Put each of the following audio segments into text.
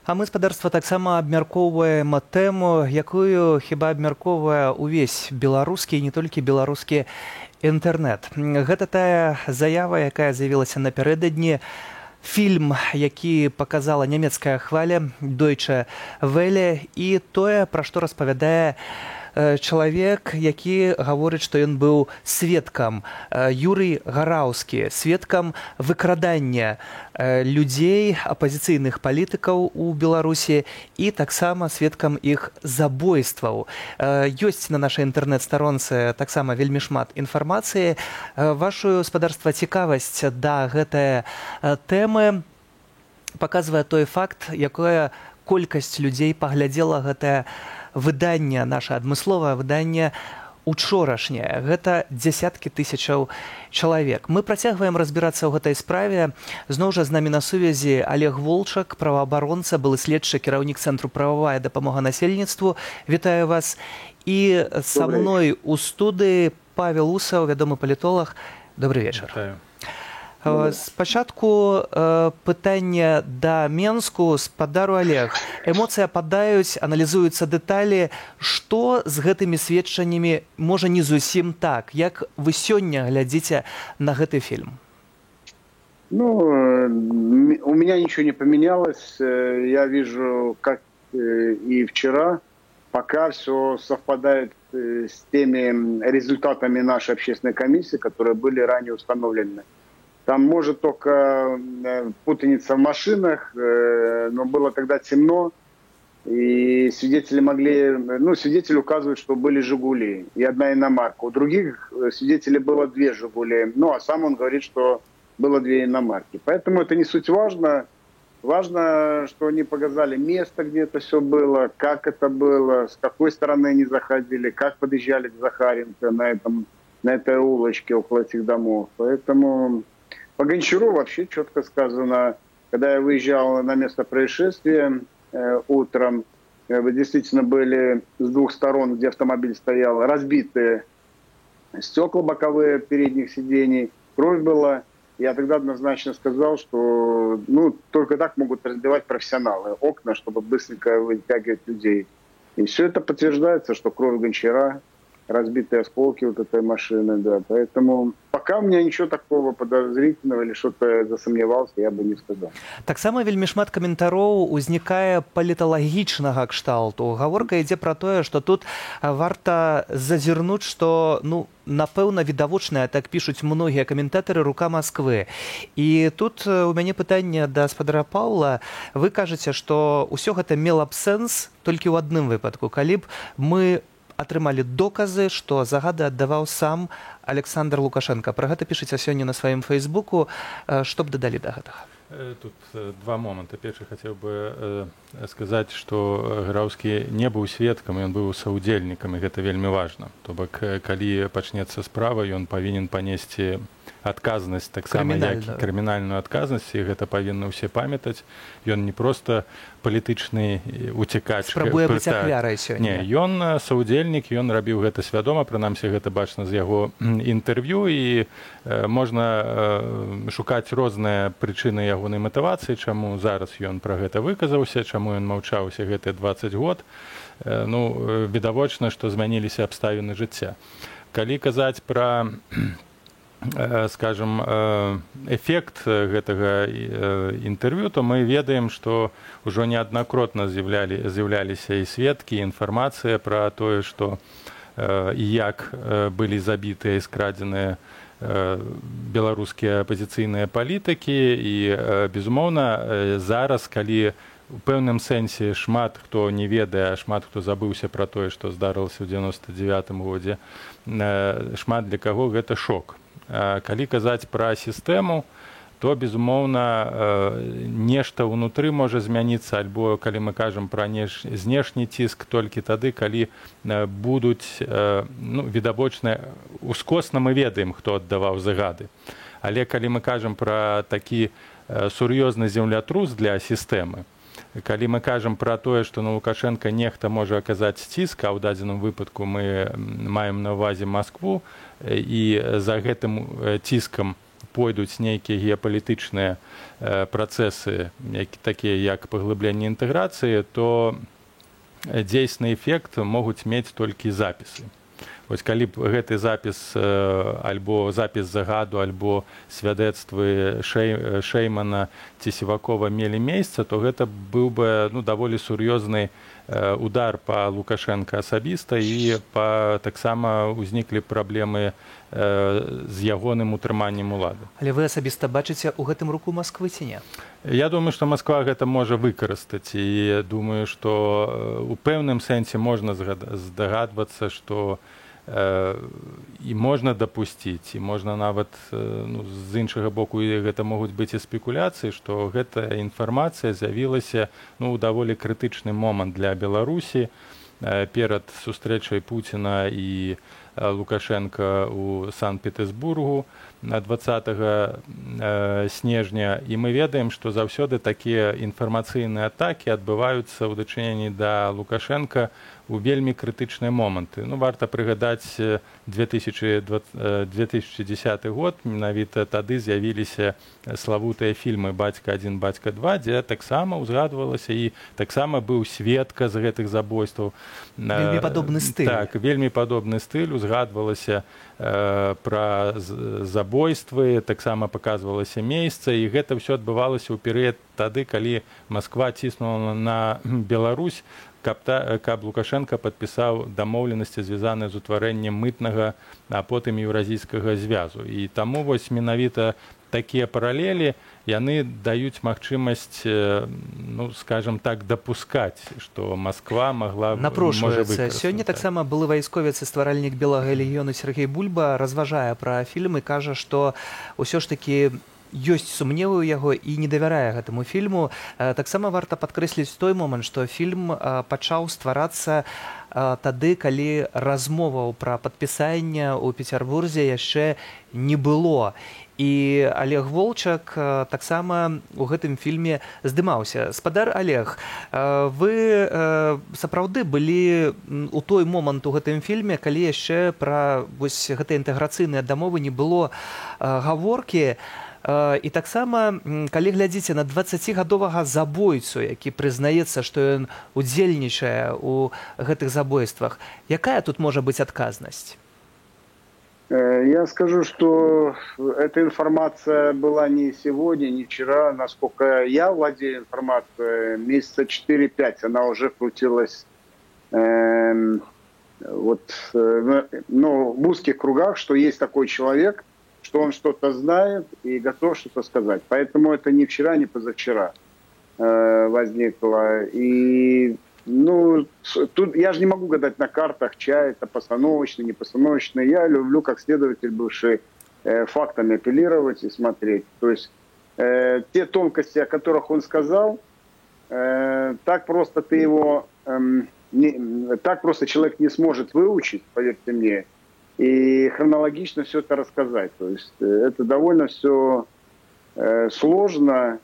А мы, спадарства, таксама абмяркоўваем тэму, якую хіба абмяркоўвае ўвесь беларускі і не толькі беларускі інтэрнэт. Гэта тая заява, якая з'явілася напярэдадні. Фільм, які паказала нямецкая хваля Deutsche Welle, і тое, пра што распавядае чалавек, які гаворыць, што ён быў сведкам, Юрый Гараўскі, сведкам выкрадання людзей, апазіцыйных палітыкаў у Беларусі і таксама сведкам іх забойстваў. Ёсць на нашай інтэрнэт-старонцы таксама вельмі шмат інфармацыі. Вашу, спадарства, цікавасць да гэтай тэмы паказвае той факт, якая колькасць людзей паглядзела гэтае выданне, наша адмысловае выданне учорашняе. Гэта дзесяткі тысячаў чалавек. Мы працягваем разбірацца ў гэтай справе. Зноў жа з намі на сувязі Олег Волчак, праваабаронца, былы следчы, кіраўнік Цэнтру прававая дапамога насельніцтву. Вітаю вас. І са мной у студыі Павел Усаў, вядомы палітолог. Добрый вечар. Вітаю. Спачатку пытання да Менску. Спадару Олег, эмоцыі ападаюць, аналізуюцца дэталі. Што з гэтымі сведчаннямі можа не зусім так? Як вы сёння глядзіце на гэты фильм? Ну, у меня ничего не поменялось. Я вижу, как и вчера, пока все совпадает с теми результатами нашей общественной комиссии, которые были ранее установлены. Там может только путаница в машинах, но было тогда темно, и свидетели свидетели указывают, что были «Жигули» и одна иномарка. У других свидетелей было 2 «Жигули», а сам он говорит, что было 2 иномарки. Поэтому это не суть важно. Важно, что они показали место, где это все было, как это было, с какой стороны они заходили, как подъезжали к Захаренко на этой улочке около этих домов. Поэтому по Гончару вообще четко сказано, когда я выезжал на место происшествия утром, вы действительно были с 2 сторон, где автомобиль стоял, разбитые стекла боковые передних сидений, кровь была. Я тогда однозначно сказал, что только так могут разбивать профессионалы окна, чтобы быстренько вытягивать людей. И все это подтверждается, что кровь Гончара, разбитые осколки вот этой машины, да. Поэтому пока у меня ничего такого подозрительного или что-то засомневался, я бы не сказал. Таксама вельмі шмат каментароў узнікае паліталагічнага кшталту. Гаворка ідзе пра тое, што тут варта зазірнуць, што, напэўна, відавочная, так пішуць многія каментатары, рука Масквы. І тут у мяне пытанне да спадара Паўла. Вы кажаце, што ўсё гэта мела б сэнс толькі ў адным выпадку, калі б мы атрымалі доказы, што загады аддаваў сам Александр Лукашенко. Пра гэта пішыце сёння на сваім фейсбуку. Што б дадалі да гэтага? Тут 2 моманты. Першы хацеў бы сказаць, што Гараўскі не быў сведкам, ён быў саўдзельнікам, і гэта вельмі важна. То бок, калі пачнецца справа, ён павінен панесці адказнасць, таксама як крымінальную адказнасць, і гэта павінны ўсе памятаць. Ён не проста палітычны уцекач. Спрабуе быць ахвярай сёння. Не, ён саўдзельнік, ён рабіў гэта свядома, прынамсі гэта бачна з яго інтэрв'ю, і можна шукаць розныя прычыны ягонай матывацыі, чаму зараз ён пра гэта выказаўся, чаму ён маўчаўся гэтыя 20 год. Відавочна, што змяніліся абставіны жыцця. Калі казаць пра, скажем, эфект гэтага інтэрв'ю, то мы ведаем, што ўжо неаднакратна з'яўляліся і сведкі, і інфармацыя пра тое, што і як былі забітыя і скрадзеныя беларускія апазіцыйныя палітыкі. І, безумоўна, зараз, калі у пэўным сэнсе шмат хто не ведае, шмат хто забыўся пра тое, што здарылася ў 99-м годзе, шмат для каго гэта шок. Калі казаць пра сістэму, то, безумоўна, нешта ўнутры можа змяніцца, альбо, калі мы кажам пра знешні ціск, толькі тады, калі будуць, відавочна, ускосна мы ведаем, хто аддаваў загады. Але калі мы кажам пра такі сур'ёзны землятрус для сістэмы, калі мы кажам пра тое, што на Лукашенка нехта можа аказаць ціск, а ў дадзеным выпадку мы маем на ўвазе Маскву, і за гэтым ціскам пойдуць нейкія геапалітычныя працэсы, такія як паглыбленне інтэграцыі, то дзейсны эфект могуць мець толькі запісы. Вось калі б гэты запіс альбо запіс загаду, альбо свядоцтвы Шеймана ці Сівакова мелі месца, то гэта быў бы даволі сур'ёзны удар па Лукашенка асабіста, і таксама ўзніклі праблемы з ягоным утрыманнем улады. Але вы асабіста бачыце ў гэтым руку Масквы ці не? Я думаю, што Масква гэта можа выкарыстаць, і думаю, што ў пэўным сэнсе можна здагадвацца, што і можна дапусціць, і можна нават з іншага боку, гэта могуць быць і спекуляцыі, што гэтая інфармацыя з'явілася ў даволі крытычны момант для Беларусі перад сустрэчай Пуціна і Лукашенка ў Санкт-Петербургу 20 снежня, і мы ведаем, што заўсёды такія інфармацыйныя атакі адбываюцца ў дачыненні да Лукашенка у вельмі крытычныя моманты. Варта прыгадаць 2010 год, менавіта тады з'явіліся славутыя фільмы «Бацька-1, Бацька-2», дзе таксама ўзгадвалася, і таксама быў сведка з гэтых забойстваў. Вельмі падобны стыль. Так, вельмі падобны стыль, узгадвалася пра забойствы, таксама паказвалася месца, і гэта ўсё адбывалася ў перыяд тады, калі Масква ціснула на Беларусь, каб Лукашенко падпісаў дамоўленасці, звязаныя з утварэннем мытнага, а потым еўразійскага звязу. І таму вось менавіта такія паралелі, яны даюць магчымасць, скажам так, дапускаць, што Масква можа напрошваецца. Сёння таксама былы вайсковец і стваральнік Белага легіёну Сергей Бульба разважае пра фільм і кажа, што ўсё ж такі ёсць сумневы ў яго і не давярае гэтаму фільму. Таксама варта падкрэсліць той момант, што фільм пачаў стварацца тады, калі размоваў пра падпісанне ў Пецярбурзе яшчэ не было. І Олег Волчак таксама ў гэтым фільме здымаўся. Спадар Олег, вы сапраўды былі ў той момант у гэтым фільме, калі яшчэ пра гэтыя інтэграцыйныя дамовы не было гаворкі. І таксама, калі глядзіце на 20гадовага забойцу, які прызнаецца, што ён удзельнічае ў гэтых забойствах, якая тут можа быць адказнасць? Я скажу, что эта информация была не сегодня, не вчера. Насколько я владею информацией, месяца 4-5 она уже крутилась в узких кругах, что есть такой человек, что он что-то знает и готов что-то сказать. Поэтому это не вчера, не позавчера возникло. И тут я же не могу гадать на картах, чай это постановочный, не постановочный. Я люблю, как следователь бывший, фактами апеллировать и смотреть. То есть те тонкости, о которых он сказал, так просто ты его, так просто человек не сможет выучить, поверьте мне, и хронологично все это рассказать. То есть это довольно все сложно.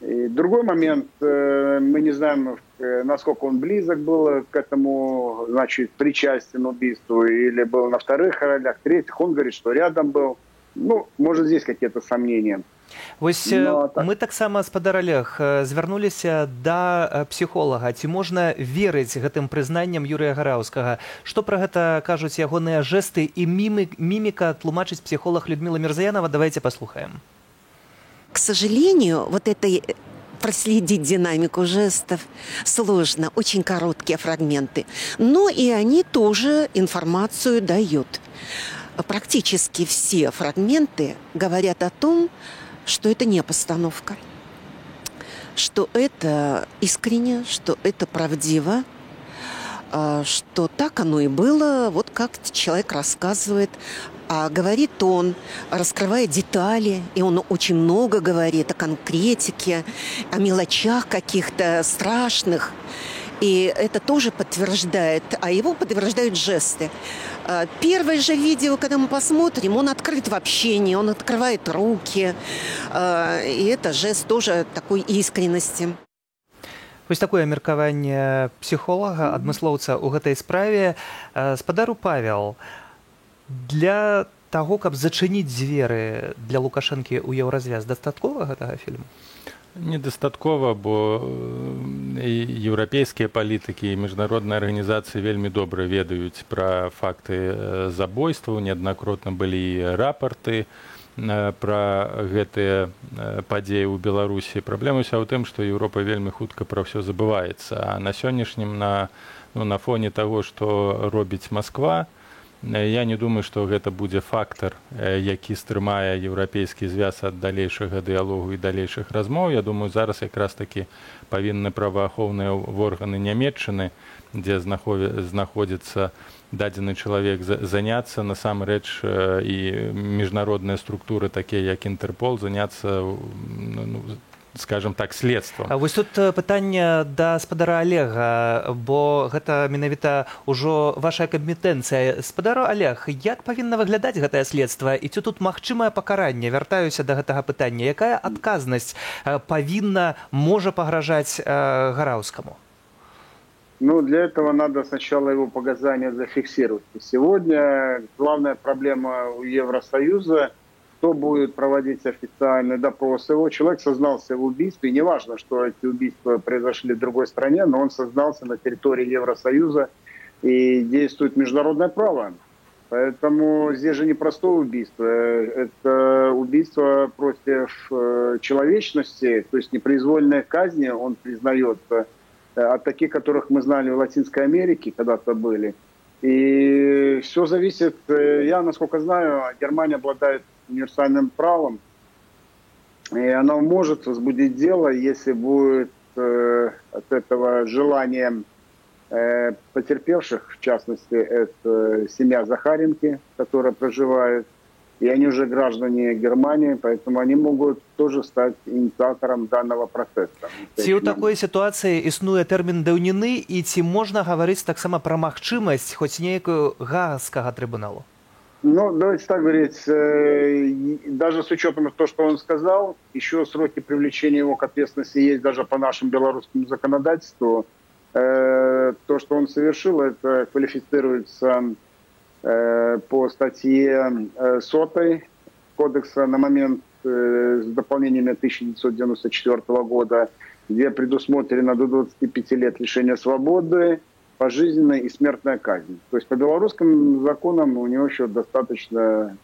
И другой момент, мы не знаем, насколько он близок был к этому, значит, причастен убийству, или был на вторых ролях, третьих. Он говорит, что рядом был. Может, здесь какие-то сомнения. Вось мы таксама, спадар Олег, звярнуліся да псіхолага. Ці можна верыць гэтым прызнанням Юрыя Гараўскага? Што пра гэта кажуць ягоныя жэсты і міміка, тлумачыць психолог Людмила Мирзаянова? Давайте послушаем. К сожалению, вот этой проследить динамику жестов сложно, очень короткие фрагменты. Но и они тоже информацию дают. Практически все фрагменты говорят о том, что это не постановка, что это искренне, что это правдиво, что так оно и было, вот как человек рассказывает. А говорит он, раскрывая детали, и он очень много говорит о конкретике, о мелочах каких-то страшных. И это тоже подтверждает, а его подтверждают жесты. Первое же видео, когда мы посмотрим, он открыт в общении, он открывает руки. И это жест тоже такой искренности. Вось такое меркаванне псіхолага, адмыслоўца ў гэтай справе. Спадару Павел, для таго, каб зачыніць дзверы для Лукашэнкі ў еўразвяз, дастаткова гэтага фільму? Недастаткова, бо і еўрапейскія палітыкі і міжнародныя арганізацыі вельмі добра ведаюць пра факты забойстваў, неаднакротна былі і рапарты пра гэтыя падзеі ў Беларусі. Праблема ўся ў тым, што Еўропа вельмі хутка пра ўсё забываецца. А на сённяшнім, на фоне таго, што робіць Масква, я не думаю, што гэта будзе фактар, які стрымае еўрапейскі звяз ад далейшага дыялогу і далейшых размоў. Я думаю, зараз якраз такі павінны праваахоўныя органы Нямецчыны, дзе знаходзіцца дадзены чалавек, заняцца насамрэч і міжнародныя структуры, такія як Інтэрпол, заняцца, скажем так, следствам. А вось тут пытанне да спадара Олега, бо гэта менавіта ўжо ваша кампетэнцыя. Спадар Олег, як павінна выглядаць гэтае следства? І ці тут магчымае пакаранне? Вяртаюся да гэтага пытання. Якая адказнасць можа пагражаць Гараўскаму? Ну, для этого надо сначала его показания зафиксировать. И сегодня главная проблема у Евросоюза, кто будет проводить официальный допрос его. Человек сознался в убийстве. Неважно, что эти убийства произошли в другой стране, но он сознался на территории Евросоюза, и действует международное право. Поэтому здесь же не простое убийство. Это убийство против человечности, то есть непроизвольные казни, он признается, от таких, которых мы знали в Латинской Америке, когда-то были. И все зависит, я, насколько знаю, Германия обладает универсальным правом, и она может возбудить дело, если будет от этого желание потерпевших, в частности, это семья Захаренки, которая проживает, и они уже граждане Германии, поэтому они могут тоже стать инициатором данного процесса. Ці ў такой сітуацыі існуе тэрмін даўніны, і ці можна гаварыць таксама пра магчымасць хоць нейкую Гаагскага трибуналу? Ну, давайте так говорить, даже с учетом того, что он сказал, еще сроки привлечения его к ответственности есть даже по нашему белорусскому законодательству. То, что он совершил, это квалифицируется по статье 100 кодекса на момент с дополнениями 1994 года, где предусмотрено до 25 лет лишения свободы, пожизненная и смертная казнь. То есть по белорусским законам у него еще достаточно,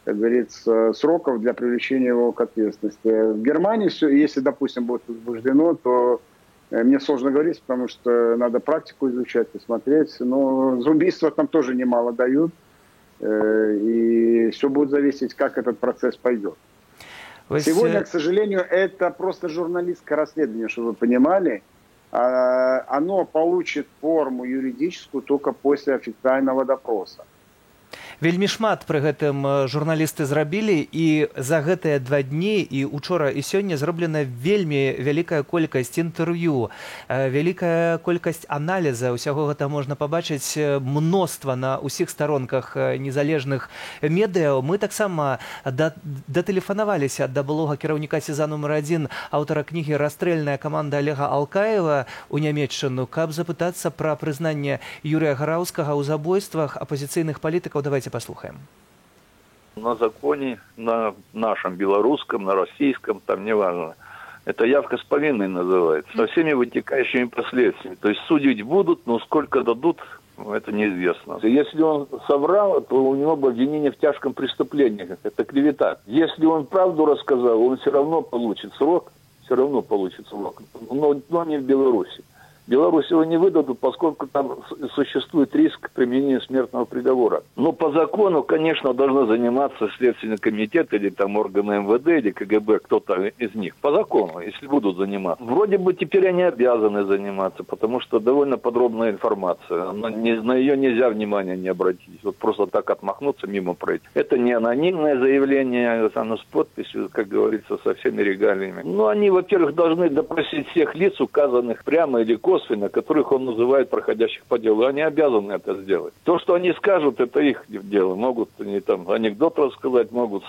как говорится, сроков для привлечения его к ответственности. В Германии все, если, допустим, будет возбуждено, то мне сложно говорить, потому что надо практику изучать и смотреть. Но за убийство там тоже немало дают. И все будет зависеть, как этот процесс пойдет. Сегодня, к сожалению, это просто журналистское расследование, чтобы вы понимали. Оно получит форму юридическую только после официального допроса. Вельмі шмат пры гэтым журналісты зрабілі, і за гэтыя 2 дні, і учора, і сёння зроблена вельмі вялікая колькасць інтэрв'ю, вялікая колькасць аналіза. Усяго гэта можна пабачыць мноства на ўсіх старонках незалежных медыа. Мы таксама датэлефанаваліся да былога кіраўніка СІЗА нумар 1, аўтара кнігі «Расстрэльная каманда» Олега Алкаева ў Нямецчыну, каб запытацца пра прызнанне Юрія Гараўскага ў забойствах апозіцыйных палітыкаў. Давайте послухаем. На законе, на нашем белорусском, на российском, там неважно, это явка с повинной называется, со всеми вытекающими последствиями. То есть судить будут, но сколько дадут, это неизвестно. Если он соврал, то у него обвинение в тяжком преступлении, это клевета. Если он правду рассказал, он все равно получит срок, но не в Беларуси. В Беларуси его не выдадут, поскольку там существует риск применения смертного приговора. Но по закону, конечно, должны заниматься Следственный комитет или там органы МВД или КГБ, кто-то из них. По закону, если будут заниматься. Вроде бы теперь они обязаны заниматься, потому что довольно подробная информация. На ее нельзя внимания не обратить. Вот просто так отмахнуться, мимо пройти. Это не анонимное заявление, оно с подписью, как говорится, со всеми регалиями. Но они, во-первых, должны допросить всех лиц, указанных прямо или косвенно, которых он называет проходящих по делу. Они обязаны это сделать. То, что они скажут, это их дело. Могут они там анекдот рассказать, могут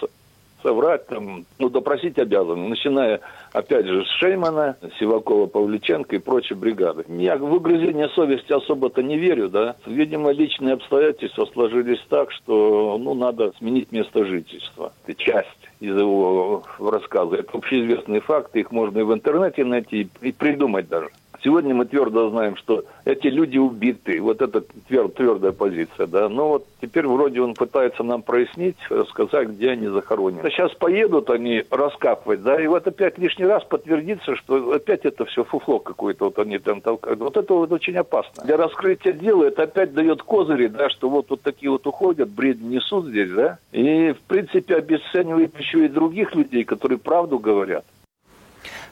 соврать, там, ну, допросить обязаны. Начиная, опять же, с Шеймана, Сивакова, Павличенко и прочей бригады. Я в выгрызение совести особо-то не верю, да. Видимо, личные обстоятельства сложились так, что, ну, надо сменить место жительства. Это часть из его рассказа. Это общеизвестные факты, их можно и в интернете найти, и придумать даже. Сегодня мы твердо знаем, что эти люди убиты. Вот это твердая позиция, да. Но вот теперь вроде он пытается нам прояснить, рассказать, где они захоронены. Сейчас поедут они раскапывать, да, и вот опять лишний раз подтвердится, что опять это все фуфло какое-то, вот они там толкают. Вот это вот очень опасно. Для раскрытия дела это опять дает козыри, да, что вот такие вот уходят, бред несут здесь, да. И, в принципе, обесценивает еще и других людей, которые правду говорят.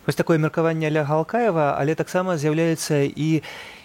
Вось такое меркаванне Олега Алкаева, але таксама з'яўляецца і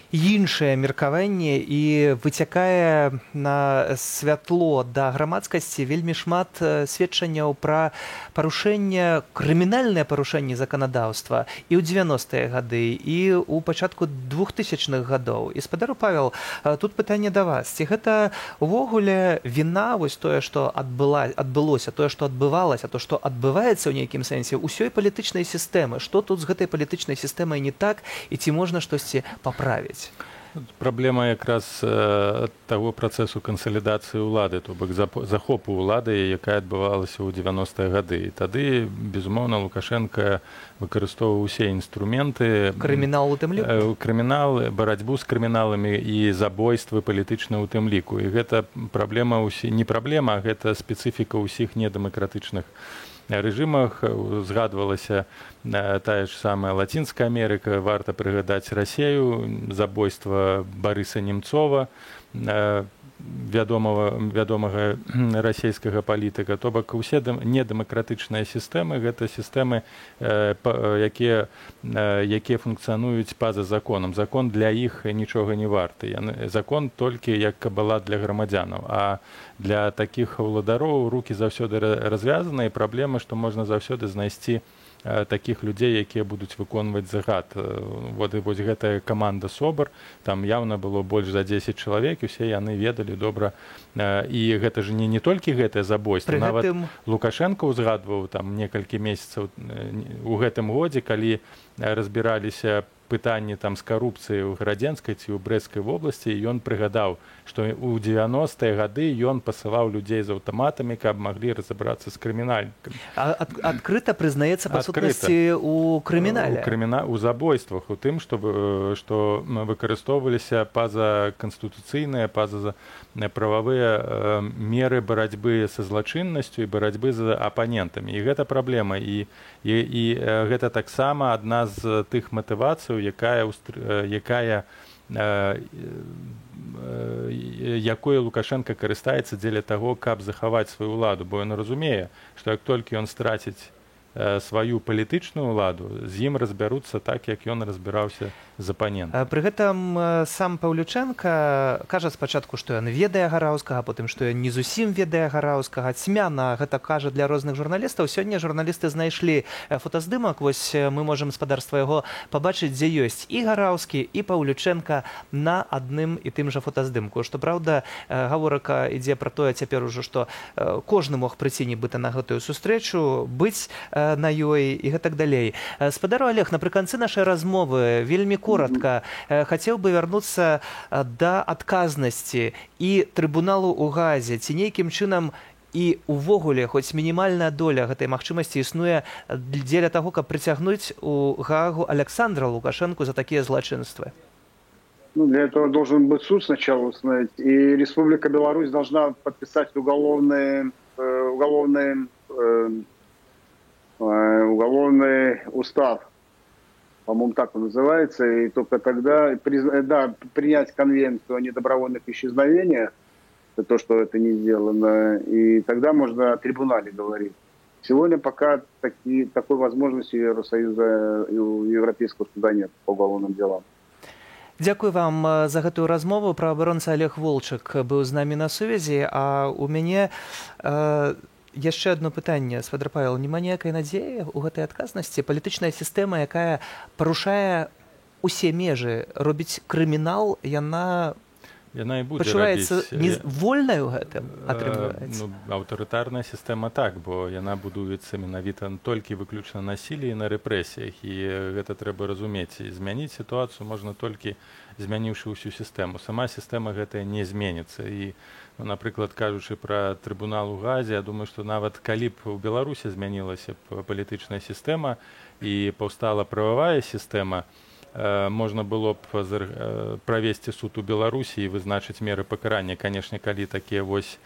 іншае меркаванне і выцякае на святло да грамадскасці вельмі шмат сведчанняў пра парушэнне, крымінальнае парушэнне заканадаўства і ў 90-е гады, і ў пачатку 2000-х гадоў. І спадару Павел, тут пытанне да вас. Ці гэта увогуле віна, вось тое, што адбылося, тое, што адбывалася, то, што адбываецца ў нейкім сэнсе ўсёй палітычнай сістэмы? Што тут з гэтай палітычнай сістэмай не так і ці можна штосьці паправіць? Праблема якраз таго працэсу кансалідацыі ўлады, то бок захопу ўлады, якая адбывалася ў 90-е гады. І тады, безумоўна, Лукашенко выкарыстоўваў усе інструменты. Крымінал у тым ліку? Крымінал, барацьбу з крыміналамі і забойствы палітычна ў тым ліку. І гэта праблема, не праблема, а гэта спецыфіка ўсіх недэмакратычных рэжымах. Узгадвалася тая ж самая Лацінская Амерыка, варта прыгадаць Расею, забойства Барыса Немцова, вядомага расійскага палітыка. То бок усе недэмакратычныя сістэмы гэта сістэмы, якія функцыянуюць па-за законам. Закон для іх нічога не варты. Закон толькі як кабала для грамадзянаў. А для такіх уладароў рукі заўсёды развязаны, і праблема, што можна заўсёды знайсці такіх людзей, якія будуць выконваць загад. Вот гэтая каманда СОБР, там явна было больш за 10 чалавек, усе яны ведалі добра. І гэта ж не толькі гэтае забойство. Нават Лукашенко ўзгадваў там некалькі месяцаў у гэтым годзе, калі разбіраліся пытанні там з карупцыяй у Градзенскай ці ў Брэсцкай вобласці, і ён прыгадаў, што ў 90-е гады ён пасылаў людзей з аўтаматамі, каб маглі разабрацца з крымінальнікамі. Адкрыта прызнаецца па сутнасці ў крымінале? У забойствах, у тым, што выкарыстоўваліся пазаканстытуцыйныя, пазаправавыя меры барацьбы са злачыннасцю і барацьбы з апанентамі. І гэта праблема. І гэта таксама адна з тых матывацый, якой Лукашенко карыстаецца дзеля таго, каб захаваць сваю ўладу, бо ён разумее, што як толькі ён страціць сваю палітычную ўладу, з ім разбяруцца так, як ён разбіраўся з апанентам. Пры гэтым сам Паўлюченка кажа спачатку, што ён ведае Гараўскага, потым, што ён не зусім ведае Гараўскага. Цьмяна гэта кажа для розных журналістаў. Сёння журналісты знайшлі фотаздымак, вось мы можам спадарства яго пабачыць, дзе ёсць і Гараўскі, і Паўлюченка на адным і тым жа фотаздымку. Што праўда, гаворка ідзе пра тое цяпер ужо, што кожны мог прыйсці нібыта на гэтую сустрэчу, быць на ёй і гэтак далей. Спадару Олег, напрыканцы нашай размовы вельмі коротка хацеў бы вярнуцца да адказнасці і трыбуналу ў Газе. Ці нейкім чынам і увогуле хоць мінімальная доля гэтай магчымасці існуе дзеля таго, каб прыцягнуць у Гаагу Александра Лукашенко за такія злачынствы? Ну, для этого должен быть суд сначала установить. И Республика Беларусь должна подписать уголовный устав, по-моему, так он называется, и только тогда принять конвенцию о недобровольных исчезновениях, за то, что это не сделано, и тогда можно о трибунале говорить. Сегодня пока такой возможности у Евросоюза и у Европейского суда нет по уголовным делам. Дзякуй вам за гэтую размову. Праваабаронца Олег Волчак быў з намі на сувязі, а у мяне яшчэ одно пытанне. Спадар Павел, няма ніякай надзеі ў гэтай адказнасці? Палітычная сістэма, якая парушае усе межы, робіць крымінал, яна Яна і будзе пачуваецца рабіць. вольнай у гэтым, атрымліваецца? Ну, аўтарытарная сістэма так, бо яна будуецца менавіта толькі выключна на сіле і на рэпрэсіях, і гэта трэба разумець. І змяніць сітуацыю можна толькі змяніўшы ўсю сістэму. Сама сістэма гэтая не зменіцца. І, ну, напрыклад, кажучы пра трыбунал у Газе, я думаю, што нават калі б у Беларусі змянілася палітычная сістэма і паўстала прававая сістэма, можна было б правесці суд у Беларусі і вызначыць меры пакарання. Канешне, калі такія вось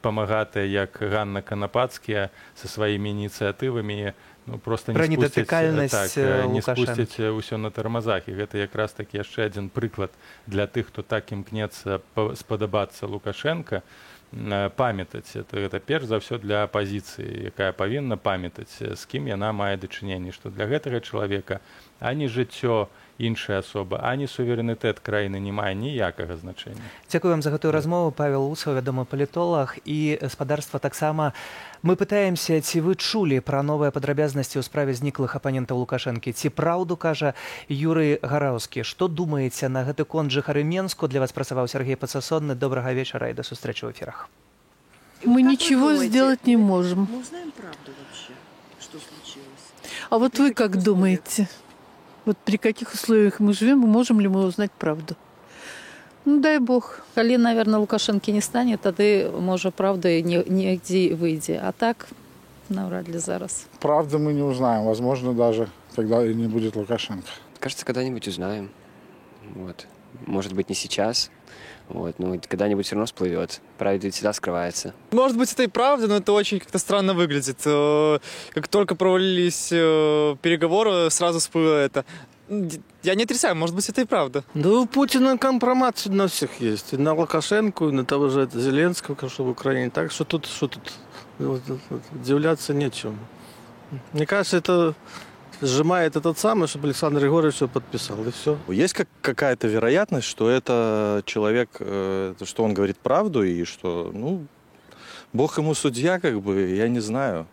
памагатыя, як Ганна Канапацкія, са сваімі ініцыятывамі, ну, просто не спусцяць ўсё на тармазах. І гэта якраз такі яшчэ адзін прыклад для тых, хто так імкнецца спадабацца Лукашенка, памятаць. Гэта перш за ўсё для апазіцыі, якая павінна памятаць, з кім яна мае дачыненне, што для гэтага чалавека ані жыццё іншая асоба, ані суверэнітэт краіны не мае ніякага значэння. Дзякую вам за гэтую размову. Павел Усаў, вядомы палітолаг, і гаспадарства таксама. Мы пытаемся, ці вы чулі пра новыя падрабязнасці ў справе зніклых апанентаў Лукашэнкі? Ці праўду кажа Юрый Гараўскі? Што думаеце на гэты конт жыхары Менску? Для вас працаваў Сергей Подсосонны. Добрага вечара і да сустрэчы ў эфірах. Мы ничего сделать не можем. Мы узнаем правду вообще, что случилось. А вот вы как думаете? Вот при каких условиях мы живем, можем ли мы узнать правду? Ну, дай бог. Калі, наверное, Лукашэнкі не стане, тады, можа, правда нигде выйдзе. А так, навряд ли зараз. Правду мы не узнаем. Возможно, даже когда не будет Лукашенко. Кажется, когда-нибудь узнаем. Вот. Может быть, не сейчас. Вот. Но когда-нибудь все равно всплывет. Правда ведь всегда скрывается. Может быть, это и правда, но это очень как-то странно выглядит. Как только провалились переговоры, сразу всплыло это. Я не отрицаю, может быть, это и правда. Да у Путина компромат на всех есть. И на Лукашенко, и на того же Зеленского, что в Украине. Так что тут удивляться нечему. Мне кажется, это сжимает этот самый, чтобы Александр Григорьевич все подписал, и все. Есть какая-то вероятность, что это человек, что он говорит правду, и что, ну, Бог ему судья, как бы, я не знаю.